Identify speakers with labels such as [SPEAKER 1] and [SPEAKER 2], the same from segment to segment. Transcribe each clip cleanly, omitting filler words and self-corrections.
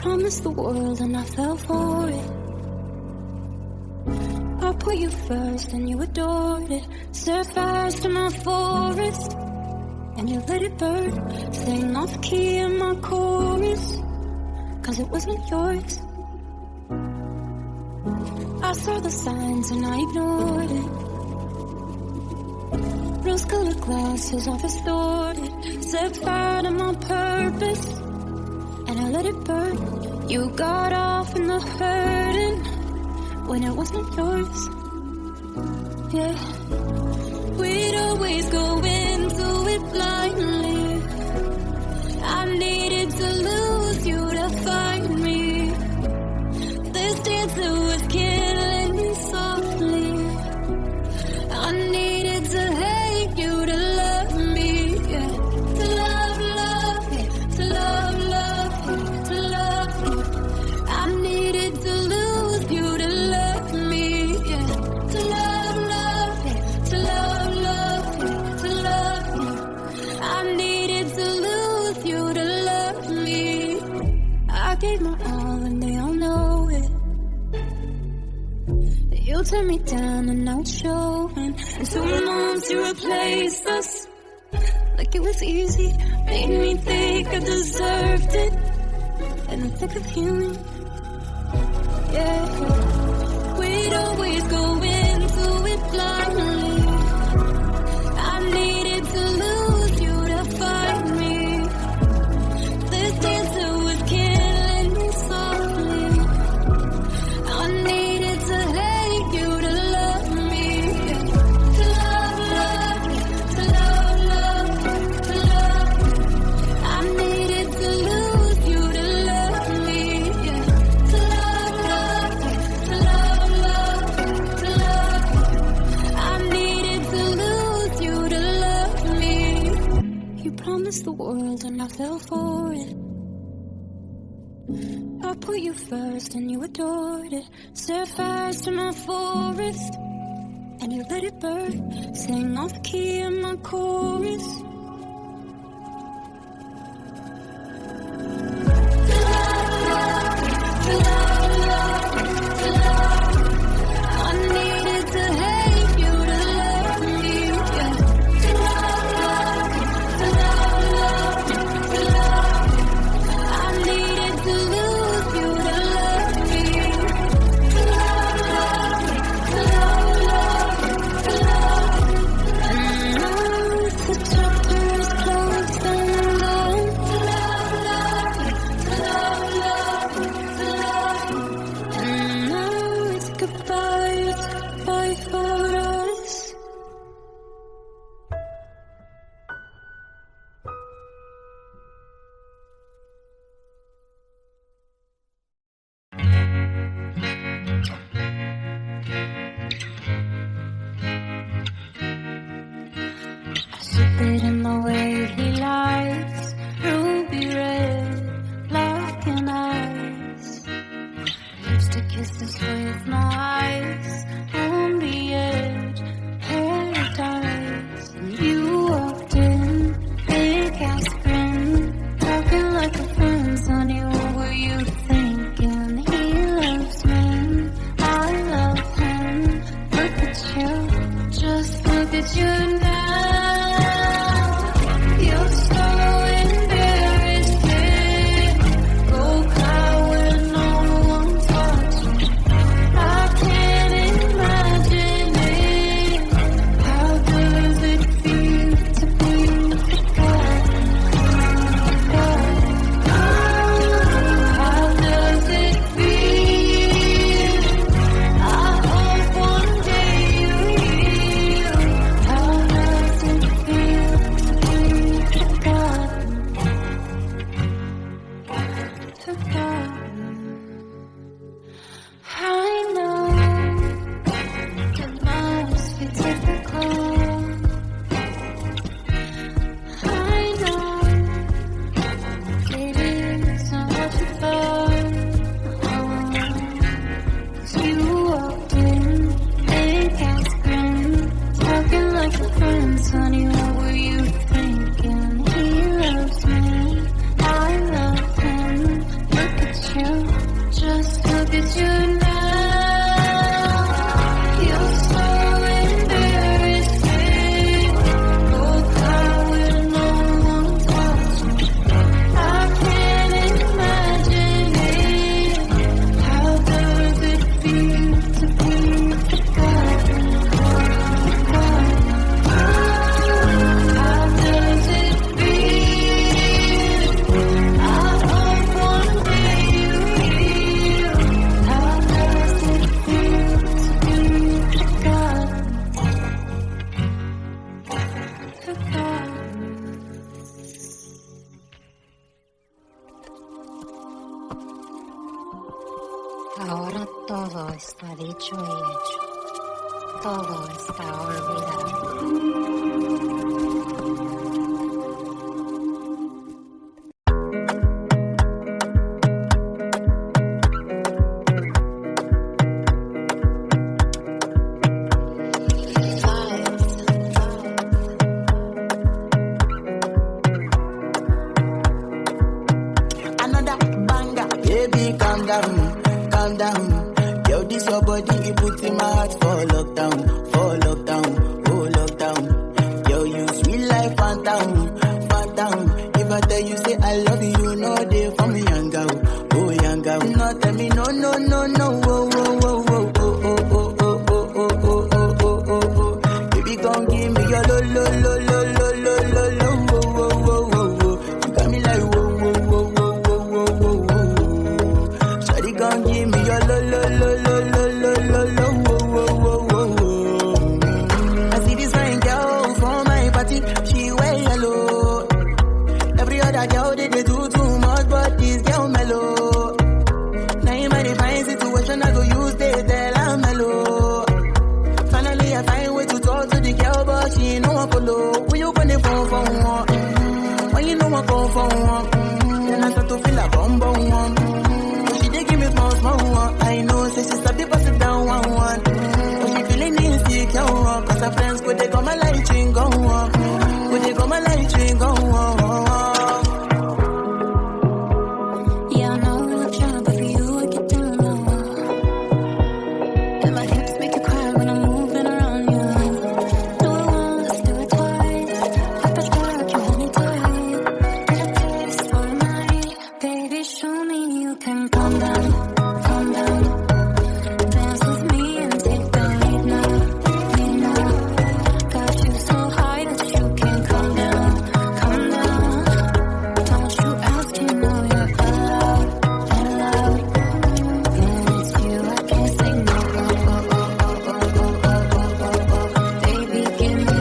[SPEAKER 1] promised the world and I fell for it. I put you first and you adored it. Set fires to my forest and you let it burn. Sang off key in my chorus, cause it wasn't yours. I saw the signs and I ignored it. Rose-colored glasses, I restored it. Set fire to my purpose and I let it burn. You got off in the hurting when it wasn't yours. Yeah, we'd always go into it blindly. I needed to lose you to find me. This dancer was killing me softly. I needed to hate you to love me, yeah. To love, love, yeah. To love, love, yeah. To love, yeah. I needed to lose you to love me, yeah. To love, love, yeah. To love, love, yeah. To love, yeah. I needed to lose you to love me. I gave my all and they all know it. You turned me down and now it's showing. And 2 months you replaced us like it was easy. Made me think I deserved it in the thick of healing. Yeah, we'd always go into it blindly. I needed to lose you to find me. This dancer was killing me softly. I needed to hate you to love me, yeah. To love, love, yeah. To love, love, yeah. To love, yeah. I needed to lose you to love me, yeah. To love, love, yeah. To love, love, yeah. To love, yeah. I needed to lose you to love me. You promised the world and I fell for it. I put you first and you adored it. Set fires to my forest and you let it burn. Sang off key in my chorus. To love, love, to love, love, to love. I needed to hate you to love me, yeah. To love, love, to love, love, to love. I needed to lose you to love me. To love, love, to love, love, to love. And now the chapter is closed and gone. To love, love, to love, love, to love. And now it's goodbye for us. I sip it in the way he likes. Ruby red, black and ice. Lipstick kisses with my eyes. On the edge, paradise. And you walked in, big ass grin. Talking like a friend, honey, what were you thinking? He loves men, I love him. Look at you, just look at you now.
[SPEAKER 2] hecho. Todo está olvidado.
[SPEAKER 3] Calm down. Yo, this your body, it puts in my heart for lockdown, oh lockdown. Yo, you sweet life, phantom. If I tell you say I love you, you know they for me, young girl, oh young girl. No, tell me no, oh, oh. Baby, come give me your lo. You got me like whoa. Gon' give me your lo. I see this fine girl from my party, she wear yellow. Every other girl they do too much, but this girl mellow. Now in my fine situation, I go use they tell I'm mellow. Finally I find way to talk to the girl, but she ain't no one follow. When you gonna phone for one? When you know I go for one? Then I start to feel a bum one. Give me small one. I know, say she's a bit busted down one. But she feeling insecure, cause her friends could they come my light ring go on. Could they come my light ring go on.
[SPEAKER 1] Yeah, I know we look shy, but for you I get down low. And my hips make you cry when I'm moving around you. Do it once, do it twice. I push back, you hold me tight. Get a taste for a night. Baby, show me you can calm down. Dance with me and take the lead now. Got you so high that you can't come down. Don't you ask, you know you're allowed. When it's you, I can't say no. Baby, give me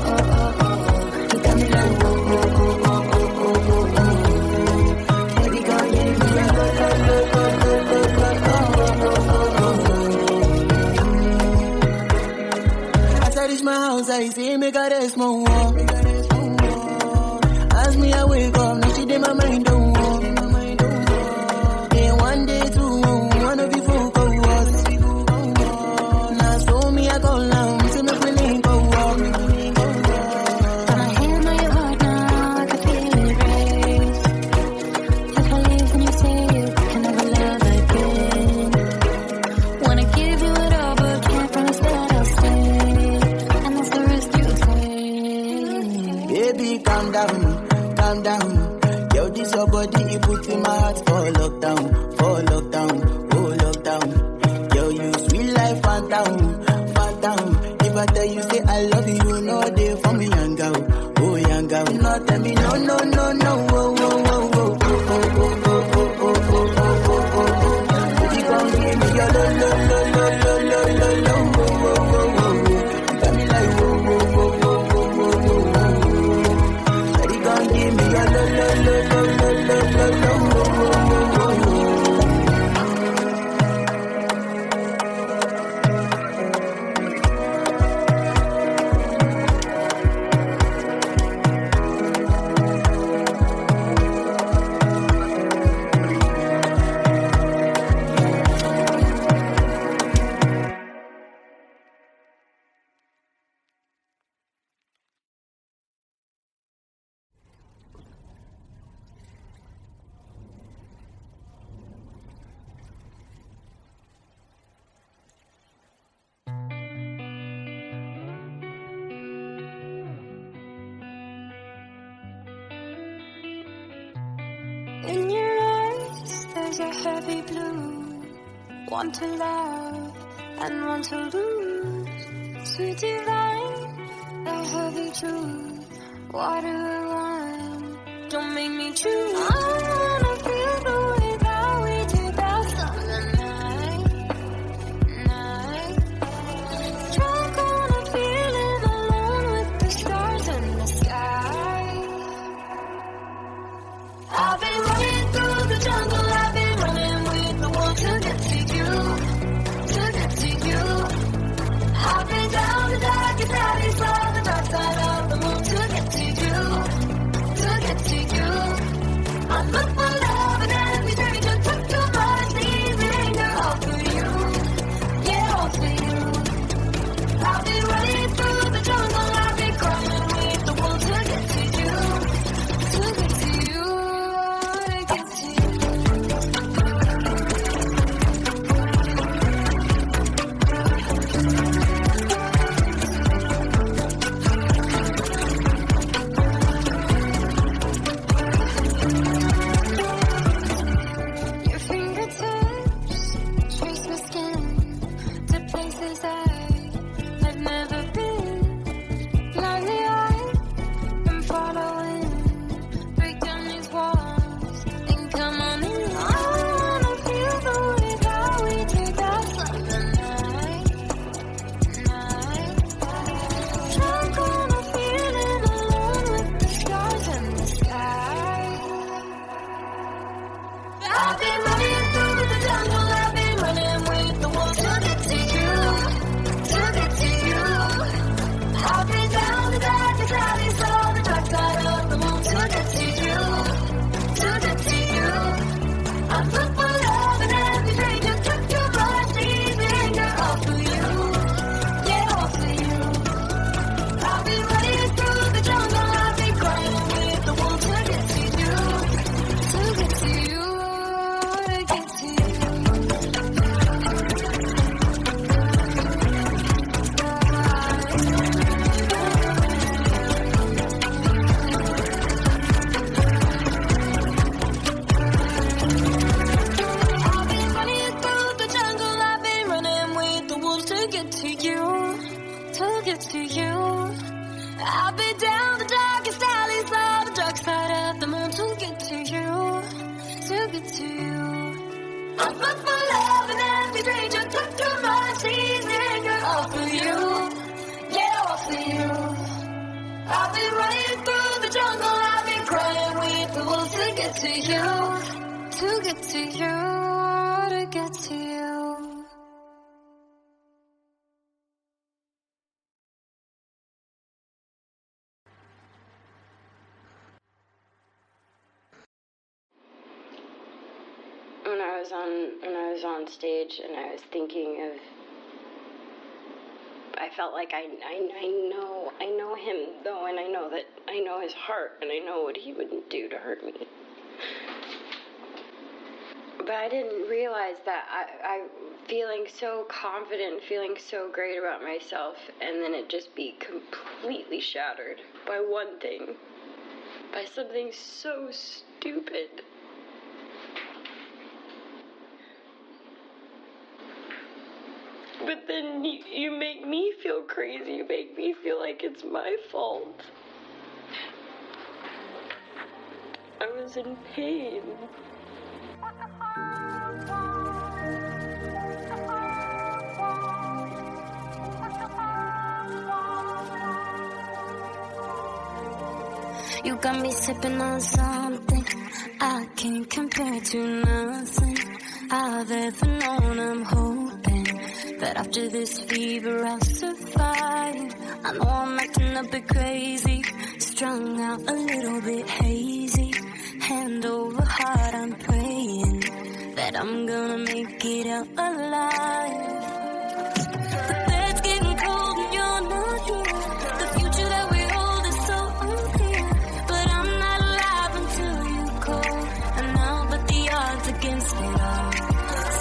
[SPEAKER 1] you got me like baby, girl, give me
[SPEAKER 3] As I reach my house, I see me got a small wall. As me I wake up, now she did my mind don't walk. Then one day, two, one of you folk go was. Now so me I go down, see me feeling go walk.
[SPEAKER 1] got my hand on your heart now, I can feel it race. If I leave, then you say you can never love again. Wanna give you it all, but can't promise that I'll stay. And that's the risk you take.
[SPEAKER 3] Baby, calm down. Yo, this your body, it puts in my heart for lockdown, oh lockdown. Yo, you sweet life, phantom. If I tell you say I love you, you know they for me, young girl, oh young girl. No, tell me no, oh. You gon' give me your lo. You got me like whoa. Shawty gon' give me your lo.
[SPEAKER 1] In your eyes, there's a heavy blue. One to love and one to lose. Sweet divine, a heavy truth. Water or wine, don't make me choose. I wanna feel the way that we did that summer night. Drunk on a feeling, alone with the stars in the sky. I've been running through the jungle, I've been running with the one to get to you, to get to you. I'll be down the darkest alleys of the dark side of the moon to get to you, to get to you. I'm fucked for love and every stranger took too much easy anger. All for you, yeah, all for you. I've been running through the jungle, I've been crying with the wolves to get to you, to get to you, to get to you.
[SPEAKER 4] When I was on stage and I was thinking of, I felt like I know him though, and I know his heart, and I know what he would do to hurt me. But I didn't realize that I feeling so confident, feeling so great about myself, and then it just be completely shattered by one thing, by something so stupid. But then you make me feel crazy. You make me feel like it's my fault. I was in pain.
[SPEAKER 1] You got me sipping on something I can't compare to nothing I've ever known. I'm hoping that after this fever I'll survive. I know I'm acting a bit crazy, strung out a little bit hazy. Hand over heart, I'm praying that I'm gonna make it out alive. The bed's getting cold and you're not here. The future that we hold is so unclear, but I'm not alive until you call. And now but the odds against it all.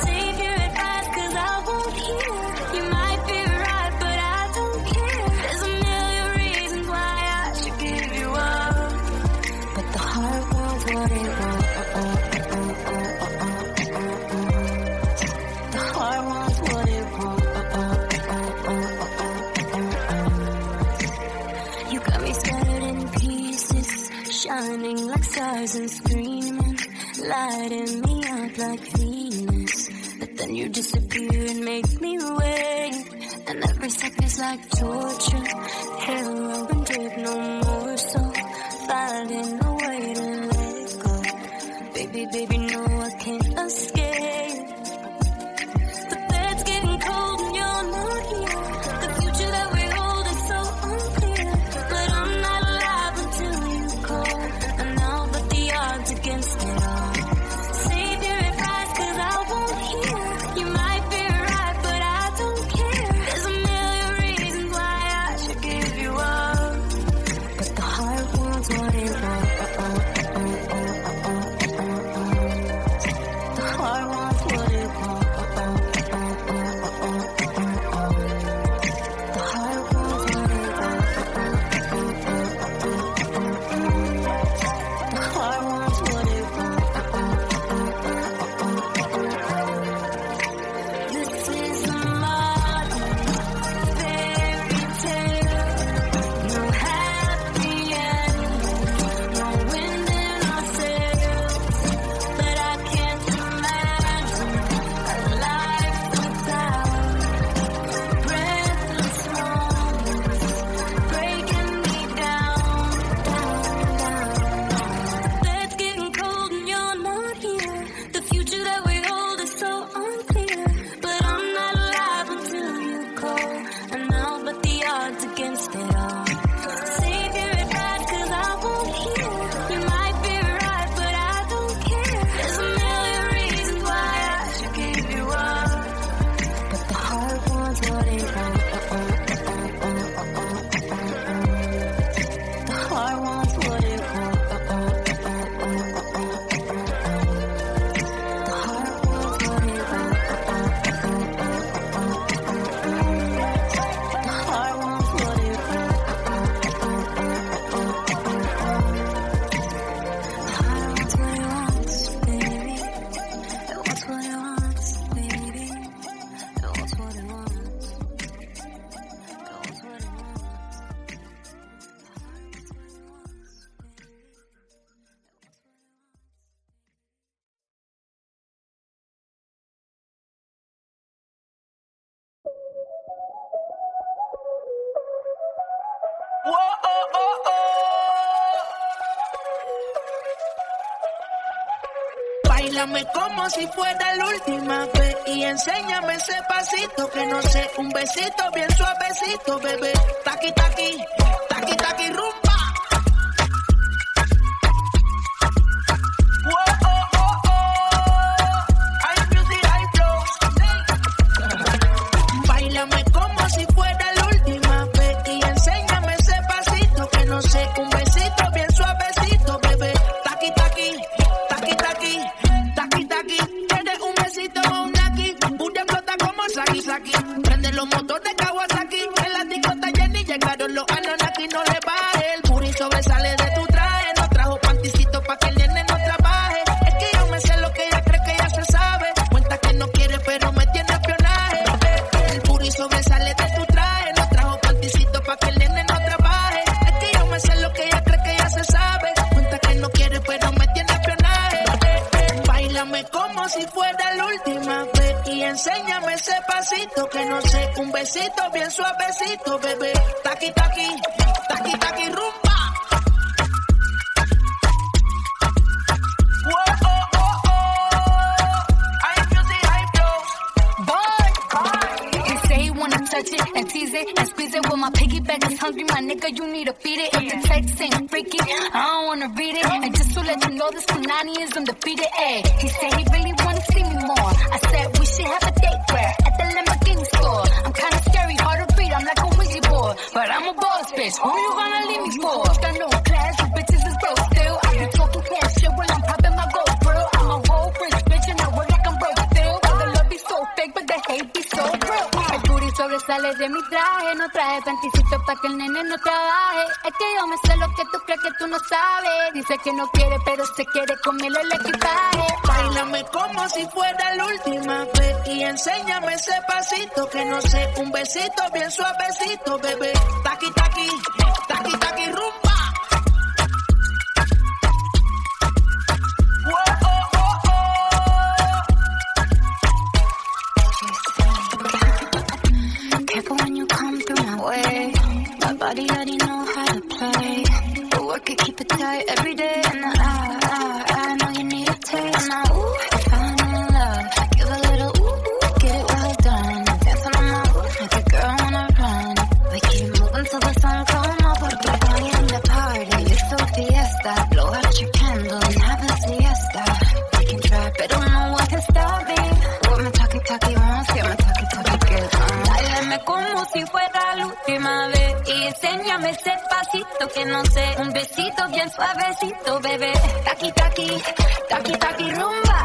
[SPEAKER 1] Save your advice 'cause I won't hear. You might be right, but I don't care. There's a million reasons why I should give you up, but the heart wants what it wants. The heart wants what it wants. You got me scattered in pieces, shining like stars and screaming, lighting me up like Venus. But then you disappear and make me wait, and every second's like torture. Heroin drip, no more, so finding a way to let go. Baby, baby, no, I can't escape. The bed's getting cold and you're not here. The future that we hold is so unclear, but I'm not alive until you call. And now but the odds against it all. Save your advice 'cause I won't hear. You might be right, but I don't care. There's a million reasons why I should give you up, but the heart wants what it wants. The heart wants what it wants. The heart wants what it wants. The heart wants what it wants. This is a modern fairy tale. No happy ending, no wind in our sails. But I can't imagine a life without breathless moments breaking me down, down, down. The bed's getting cold and you're not here. The future that we hold is so unclear, but I'm not alive until you call. And now but the odds against it all. Save your advice 'cause I won't hear. You might be right, but I don't care. There's a million reasons why I should give you up, but the heart wants what it wants. The heart wants what it wants. The heart wants what it wants. The heart wants what it wants. The heart wants what it wants, baby. It wants what it wants, baby. It wants what it wants.
[SPEAKER 3] Báilame como si fuera la última vez y enséñame ese pasito que no sé, un besito bien suavecito, bebé. Taqui, taqui, taqui, taqui, rumba. Báilame como si fuera la última vez y enséñame ese pasito que no sé, un besito bien suavecito, bebé. Taqui, taqui, taqui, taqui, taqui, taqui. ¿Quieres un besito o un aquí? Una explota como Saki, Saki. Prende los motores Kawasaki. En la discota Jenny llegaron los Anunnaki. No le baje, el booty sobresale de tu traje. No trajo panticito pa' que el nene no trabaje. Es que yo me sé lo que ella cree que ya se sabe. Cuenta que no quiere pero me tiene espionaje. El booty sobresale de tu traje. No trajo panticito pa' que el nene no trabaje. Es que yo me sé lo que ella cree que ya se sabe. Cuenta que no quiere pero me tiene espionaje. Báilame como si fuera la última vez y enséñame ese pasito que no sé, un besito bien suavecito, bebé. Taqui, taqui, taqui, taqui, rumba.
[SPEAKER 1] You say you wanna touch it and tease it and squeeze it. Well, my piggyback is hungry, my nigga, you need to feed it. If the text ain't freaky, I don't wanna read it. And just to let you know, this Punani is undefeated. Ay, he said he really wanna see me more. I said we should have a date where at the Lamborghini store. I'm kinda scary, hard to read, I'm like a Ouija board, but I'm a boss bitch. Who you gonna leave me for? Got no class, you bitches is broke still. I be talking cash shit when I'm popping my gold grill. I'm a whole rich bitch and I work like I'm broke still. All the love be so fake, but the hate be so real. El booty sobresale de mi traje, no traje panticito pa' que el nene no trabaje. Es que yo me sé lo que tú crees que tú no sabes. Dice que no quiere, pero se quiere comerle el equipaje.
[SPEAKER 3] Báilame como si fuera la última vez y enséñame ese pasito que no sé, un besito bien suavecito, bebé. Taqui, taqui, taqui, taqui, rumba.
[SPEAKER 1] Careful when you come through my way. My body already know how to play. But work it, keep it tight every day. And I know you need a taste. Now, ooh, falling in love. Give a little ooh, get it well done. Dancing on my roof, make a girl wanna run. We keep moving till the sun come up. Porque voy in the party, it's so fiesta. Blow out your candle and have a siesta. We can try, but no one can stop me. What my talkie wants, get my talkie gets on. Báilame como si fuera la última vez y enséñame ese pasito que no sé, un besito bien suavecito, bebé. Taqui, taqui, taqui, taqui, rumba.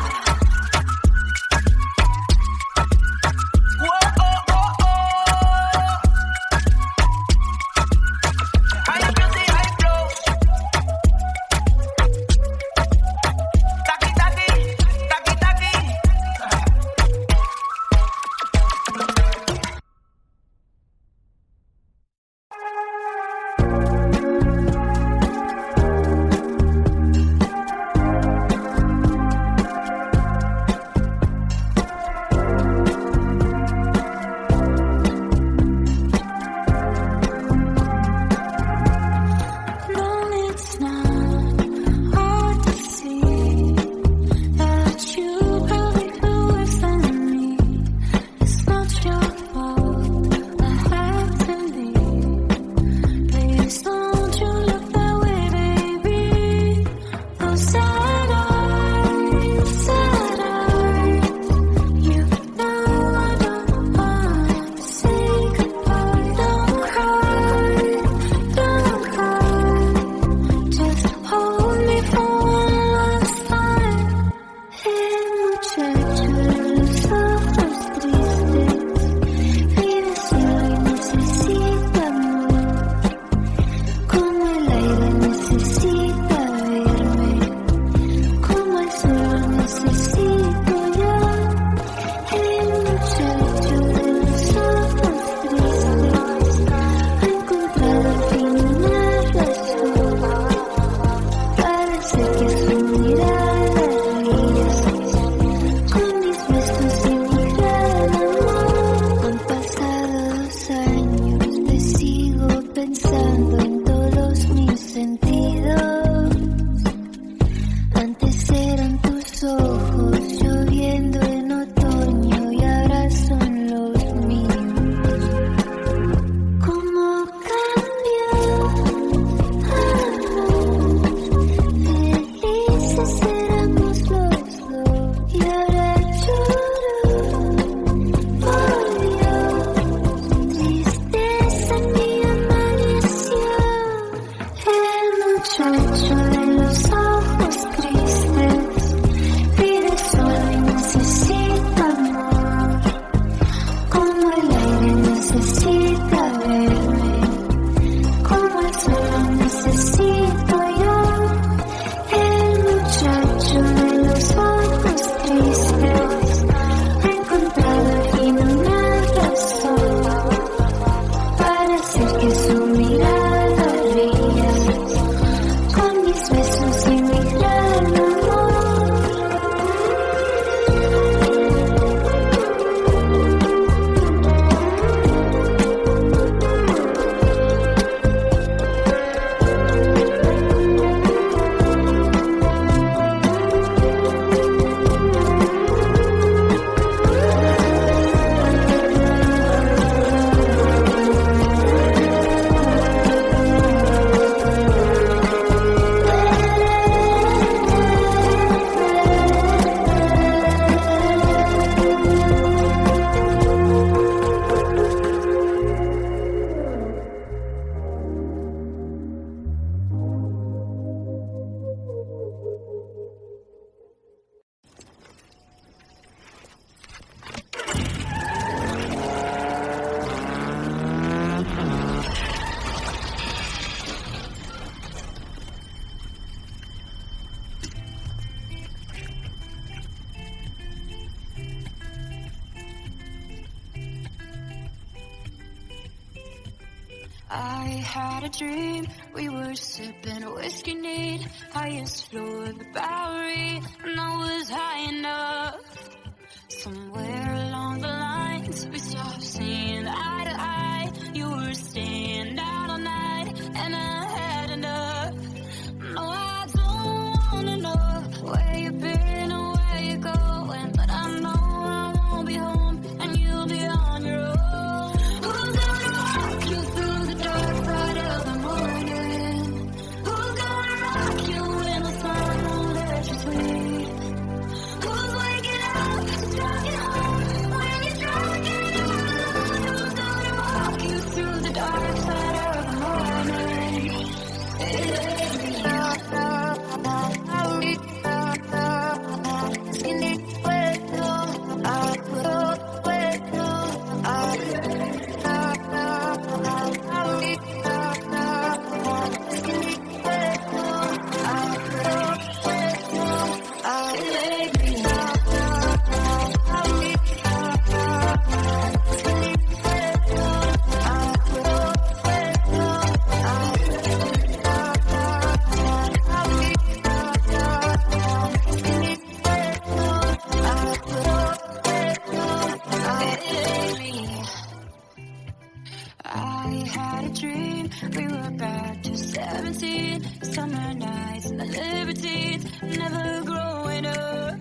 [SPEAKER 1] I had a dream, we were sipping whiskey neat, highest floor of the Bowery, and I was high enough. Somewhere along the lines, we stopped seeing eye to eye. You were staying out all night, and I had enough. No, I don't wanna know where you've been or where you're going, but I know I won't be home, and you'll be on your own. Who's gonna walk you through the dark side of the morning? Who's gonna rock you when the sun won't let you sleep? Who's waking up, walking home when you're drunk and alone? Who's gonna walk you through the dark side of the morning? I had a dream, we were back to 17, summer nights and the libertines, never growing up.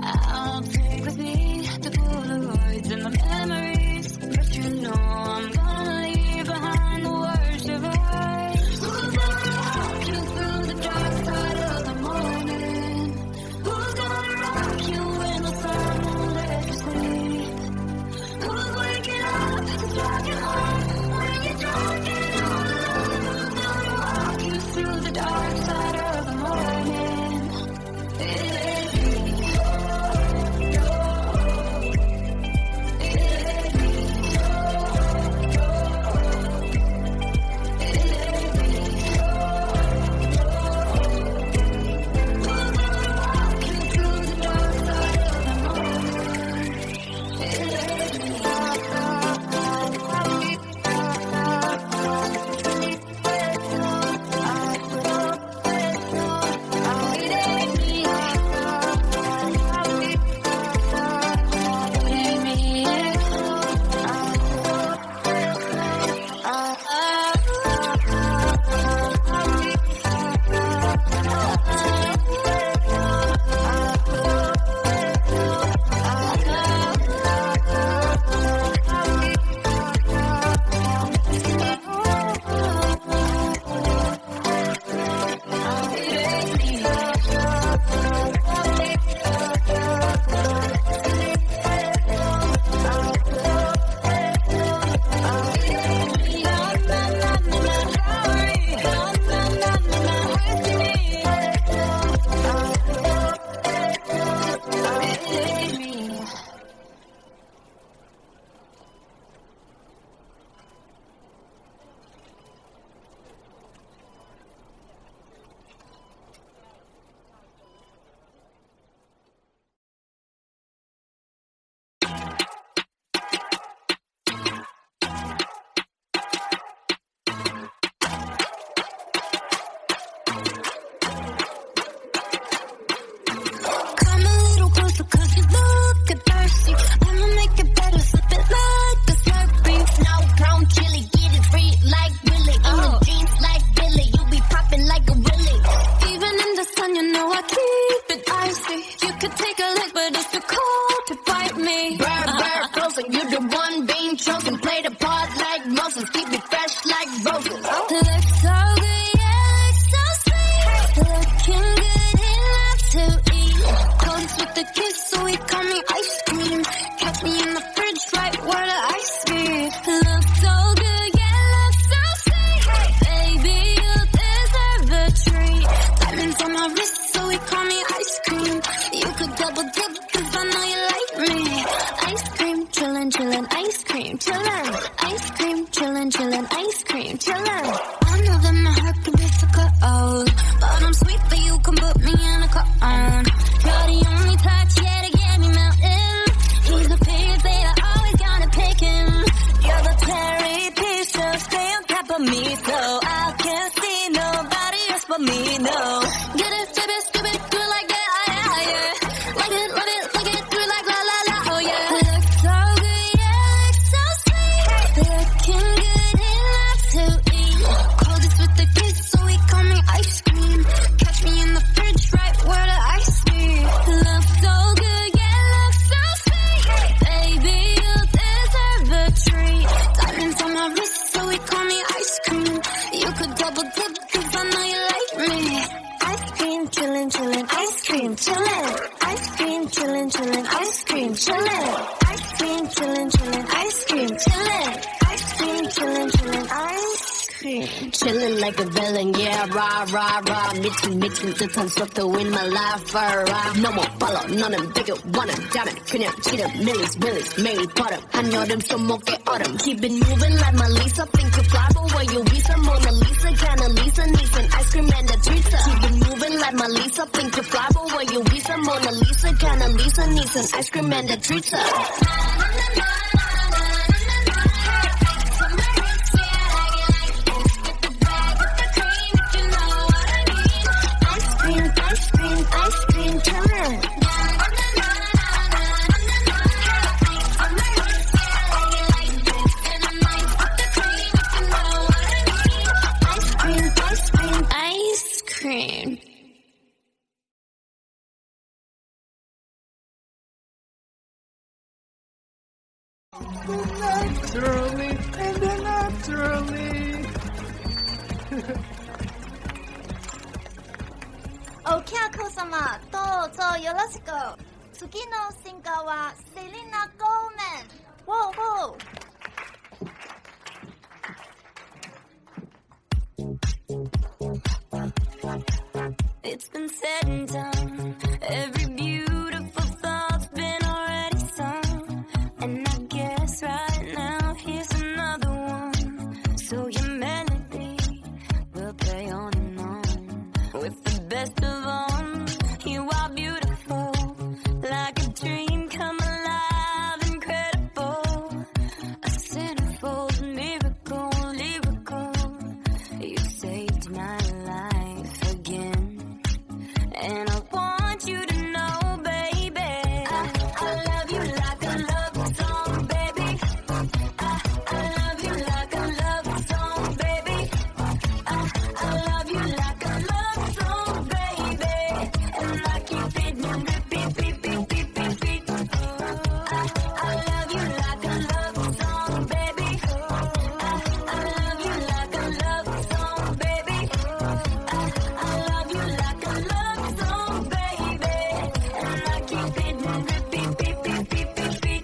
[SPEAKER 1] I'll take with me the Polaroids and the memories, but you know I'm gonna leave behind the worst of us. Who's gonna walk you through the dark side of the morning? Who's gonna rock you when the sun won't let you sleep? Who's waking up, walking home when you're drunk and all alone? Who's gonna walk you through the dark side of the morning? It's me. Just me, no. Get it, skip it, do it like that, yeah. Like it, love it, do it like la la la, oh yeah. Look so good, yeah, look so sweet. Looking good enough to eat. Coldest with the kiss, so he call me ice cream. Catch me in the fridge, right where the ice cream. Look so good, yeah, look so sweet. Baby, you deserve a treat. Diamonds on my wrist, so he call me ice cream. You could double dip, cause I know you like me. Ice cream, chillin', chillin', ice cream, chillin'. Ice cream, chillin', chillin', ice cream, chillin'. Ice cream, chillin', chillin', ice cream, chillin'. Ice cream, chillin', chillin', ice cream. Chillin' like a villain, yeah, rah, rah, rah. 미친 듯한 속도 in my life, rah. No more follow, 너는 되게 원한다면 그냥 치는 millies, 매일 버릇. 한여름 손목에 얼음. Keep it moving like my Lisa. Think you fly, but where you Visa? Mona Lisa, kinda Lisa, needs an ice cream and a treat. Keep it moving like my Lisa. Think you fly, but where you Visa? Mona Lisa, kinda Lisa, needs an ice cream and a treat. Ice cream, chillin'. Ice cream.
[SPEAKER 5] Naturally and naturally.
[SPEAKER 6] 오키아코様どうぞよろしく次のシンガーはセリナ・ゴーメンウォーウォー
[SPEAKER 1] It's been said and done. Every beautiful thought's been already sung. And I guess right now here's another one. So your melody will play on and on. With the best of them, you are beautiful. Like a dream come alive, incredible. A centerfold miracle, lyrical. You saved my life again. And I want you to know, baby, I love you like a love song, baby. I love you like a love song, baby. I love you like a love song, baby. And I keep it on repeat, beat, beat, beat, beat, beat. I love you like a love song, baby. I love you like a love song, baby. I love you like a love song, baby. And I keep it on repeat, beat, beat, beat, beat, beat.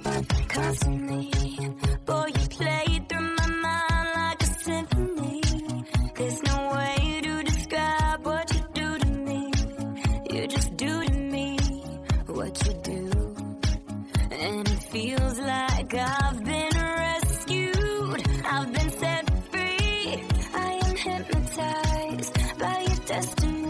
[SPEAKER 1] Constantly, boy, you play through my mind like a symphony. There's no way to describe what you do to me. You just do to me what you do. And it feels like I've been rescued. I've been set free. I am hypnotized by your destiny.